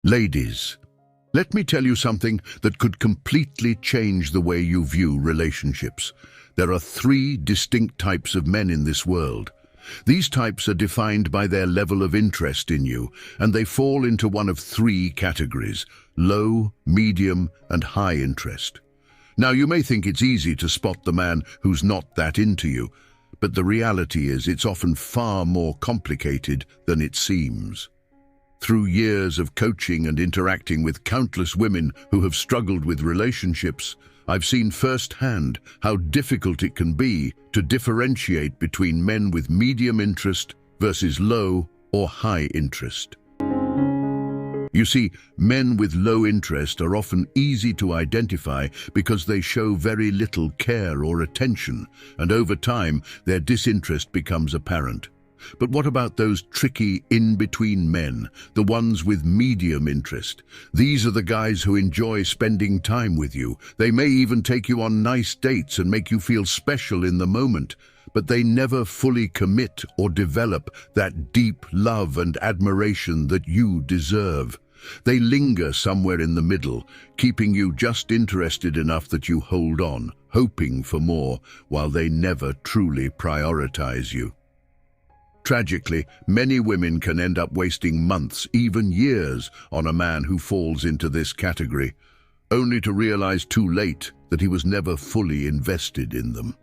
Ladies, let me tell you something that could completely change the way you view relationships. There are three distinct types of men in this world. These types are defined by their level of interest in you, and they fall into one of three categories: low, medium, and high interest. Now, you may think it's easy to spot the man who's not that into you, but the reality is it's often far more complicated than it seems. Through years of coaching and interacting with countless women who have struggled with relationships, I've seen firsthand how difficult it can be to differentiate between men with medium interest versus low or high interest. You see, men with low interest are often easy to identify because they show very little care or attention, and over time, their disinterest becomes apparent. But what about those tricky in-between men, the ones with medium interest? These are the guys who enjoy spending time with you. They may even take you on nice dates and make you feel special in the moment, but they never fully commit or develop that deep love and admiration that you deserve. They linger somewhere in the middle, keeping you just interested enough that you hold on, hoping for more, while they never truly prioritize you. Tragically, many women can end up wasting months, even years, on a man who falls into this category, only to realize too late that he was never fully invested in them.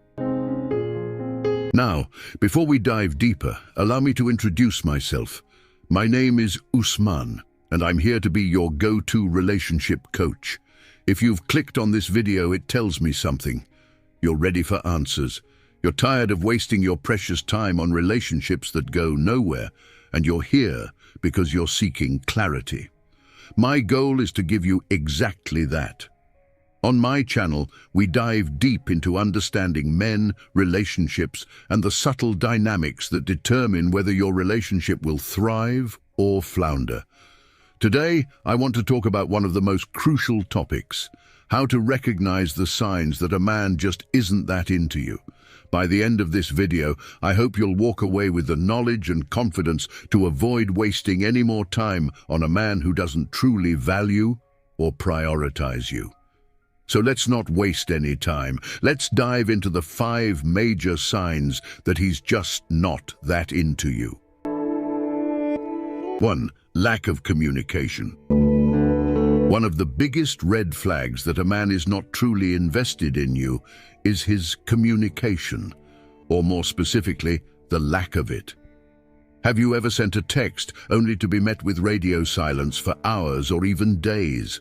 Now, before we dive deeper, allow me to introduce myself. My name is Usman, and I'm here to be your go-to relationship coach. If you've clicked on this video, it tells me something. You're ready for answers. You're tired of wasting your precious time on relationships that go nowhere, and you're here because you're seeking clarity. My goal is to give you exactly that. On my channel, we dive deep into understanding men, relationships, and the subtle dynamics that determine whether your relationship will thrive or flounder. Today, I want to talk about one of the most crucial topics: how to recognize the signs that a man just isn't that into you. By the end of this video, I hope you'll walk away with the knowledge and confidence to avoid wasting any more time on a man who doesn't truly value or prioritize you. So let's not waste any time. Let's dive into the 5 major signs that he's just not that into you. 1. Lack of communication. One of the biggest red flags that a man is not truly invested in you is his communication, or more specifically, the lack of it. Have you ever sent a text only to be met with radio silence for hours or even days?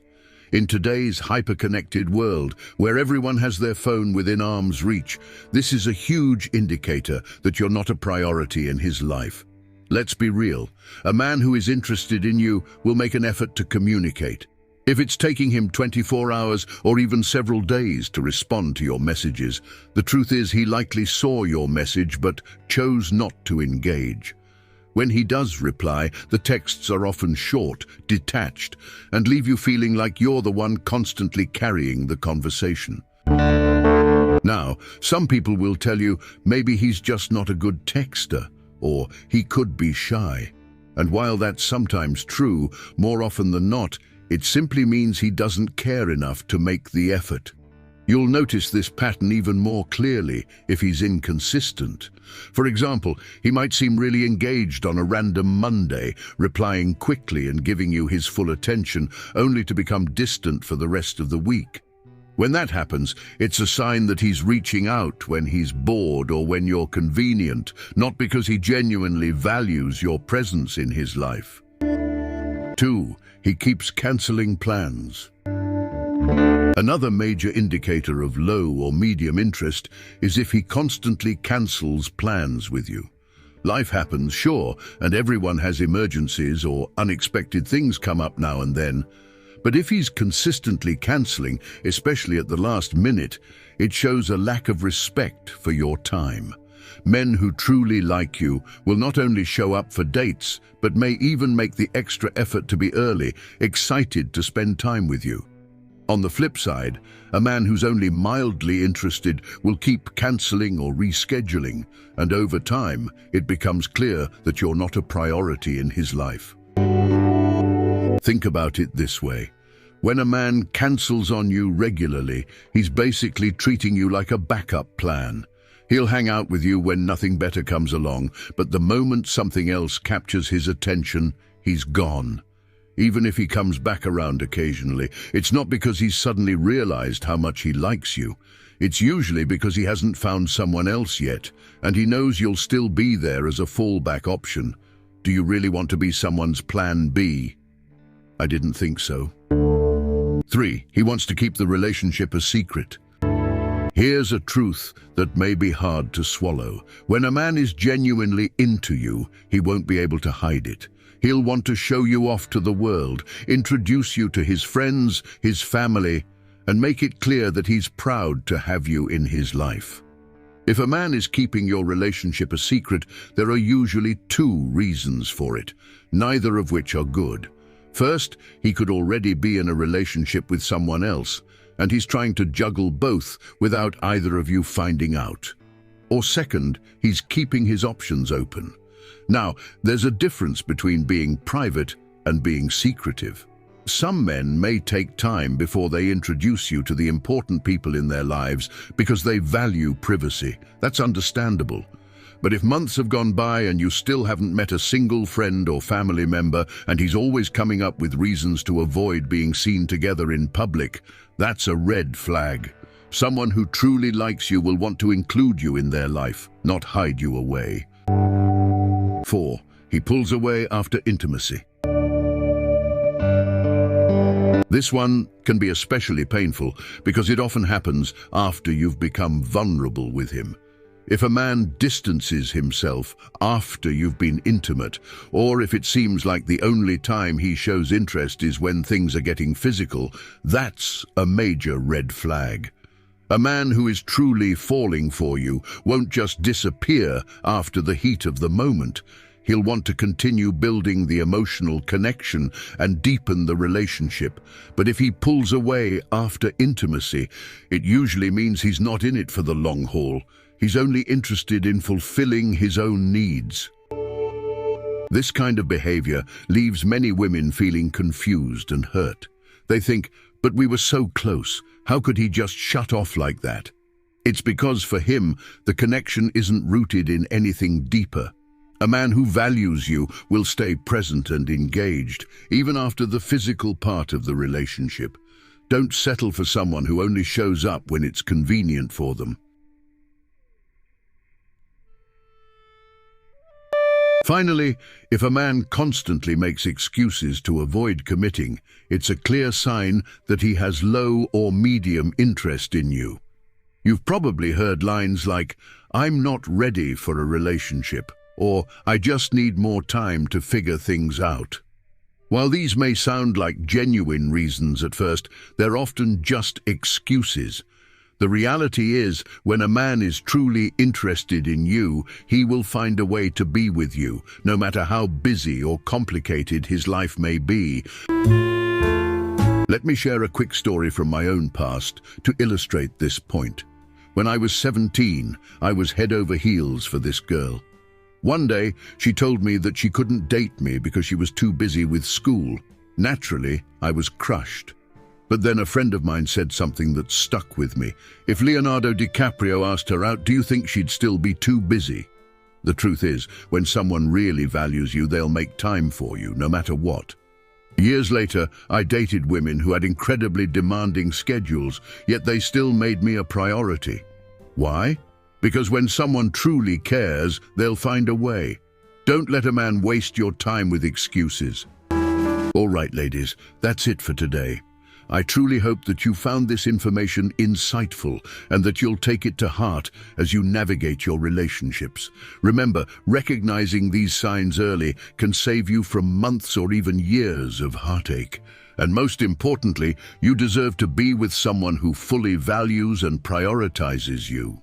In today's hyper-connected world, where everyone has their phone within arm's reach, this is a huge indicator that you're not a priority in his life. Let's be real. A man who is interested in you will make an effort to communicate. If it's taking him 24 hours or even several days to respond to your messages, the truth is he likely saw your message but chose not to engage. When he does reply, the texts are often short, detached, and leave you feeling like you're the one constantly carrying the conversation. Now, some people will tell you maybe he's just not a good texter, or he could be shy. And while that's sometimes true, more often than not, it simply means he doesn't care enough to make the effort. You'll notice this pattern even more clearly if he's inconsistent. For example, he might seem really engaged on a random Monday, replying quickly and giving you his full attention, only to become distant for the rest of the week. When that happens, it's a sign that he's reaching out when he's bored or when you're convenient, not because he genuinely values your presence in his life. 2. He keeps cancelling plans. Another major indicator of low or medium interest is if he constantly cancels plans with you. Life happens, sure, and everyone has emergencies or unexpected things come up now and then. But if he's consistently cancelling, especially at the last minute, it shows a lack of respect for your time. Men who truly like you will not only show up for dates, but may even make the extra effort to be early, excited to spend time with you. On the flip side, a man who's only mildly interested will keep cancelling or rescheduling, and over time, it becomes clear that you're not a priority in his life. Think about it this way. When a man cancels on you regularly, he's basically treating you like a backup plan. He'll hang out with you when nothing better comes along, but the moment something else captures his attention, he's gone. Even if he comes back around occasionally, it's not because he's suddenly realized how much he likes you. It's usually because he hasn't found someone else yet, and he knows you'll still be there as a fallback option. Do you really want to be someone's plan B? I didn't think so. 3. He wants to keep the relationship a secret. Here's a truth that may be hard to swallow. When a man is genuinely into you, he won't be able to hide it. He'll want to show you off to the world, introduce you to his friends, his family, and make it clear that he's proud to have you in his life. If a man is keeping your relationship a secret, there are usually 2 reasons for it, neither of which are good. First, he could already be in a relationship with someone else, and he's trying to juggle both without either of you finding out. Or second, he's keeping his options open. Now, there's a difference between being private and being secretive. Some men may take time before they introduce you to the important people in their lives because they value privacy. That's understandable. But if months have gone by and you still haven't met a single friend or family member, and he's always coming up with reasons to avoid being seen together in public, that's a red flag. Someone who truly likes you will want to include you in their life, not hide you away. 4. He pulls away after intimacy. This one can be especially painful because it often happens after you've become vulnerable with him. If a man distances himself after you've been intimate, or if it seems like the only time he shows interest is when things are getting physical, that's a major red flag. A man who is truly falling for you won't just disappear after the heat of the moment. He'll want to continue building the emotional connection and deepen the relationship. But if he pulls away after intimacy, it usually means he's not in it for the long haul. He's only interested in fulfilling his own needs. This kind of behavior leaves many women feeling confused and hurt. They think, but we were so close. How could he just shut off like that? It's because for him, the connection isn't rooted in anything deeper. A man who values you will stay present and engaged, even after the physical part of the relationship. Don't settle for someone who only shows up when it's convenient for them. Finally, if a man constantly makes excuses to avoid committing, it's a clear sign that he has low or medium interest in you. You've probably heard lines like, "I'm not ready for a relationship," or "I just need more time to figure things out." While these may sound like genuine reasons at first, they're often just excuses. The reality is, when a man is truly interested in you, he will find a way to be with you, no matter how busy or complicated his life may be. Let me share a quick story from my own past to illustrate this point. When I was 17, I was head over heels for this girl. One day, she told me that she couldn't date me because she was too busy with school. Naturally, I was crushed. But then a friend of mine said something that stuck with me. If Leonardo DiCaprio asked her out, do you think she'd still be too busy? The truth is, when someone really values you, they'll make time for you, no matter what. Years later, I dated women who had incredibly demanding schedules, yet they still made me a priority. Why? Because when someone truly cares, they'll find a way. Don't let a man waste your time with excuses. All right, ladies, that's it for today. I truly hope that you found this information insightful and that you'll take it to heart as you navigate your relationships. Remember, recognizing these signs early can save you from months or even years of heartache. And most importantly, you deserve to be with someone who fully values and prioritizes you.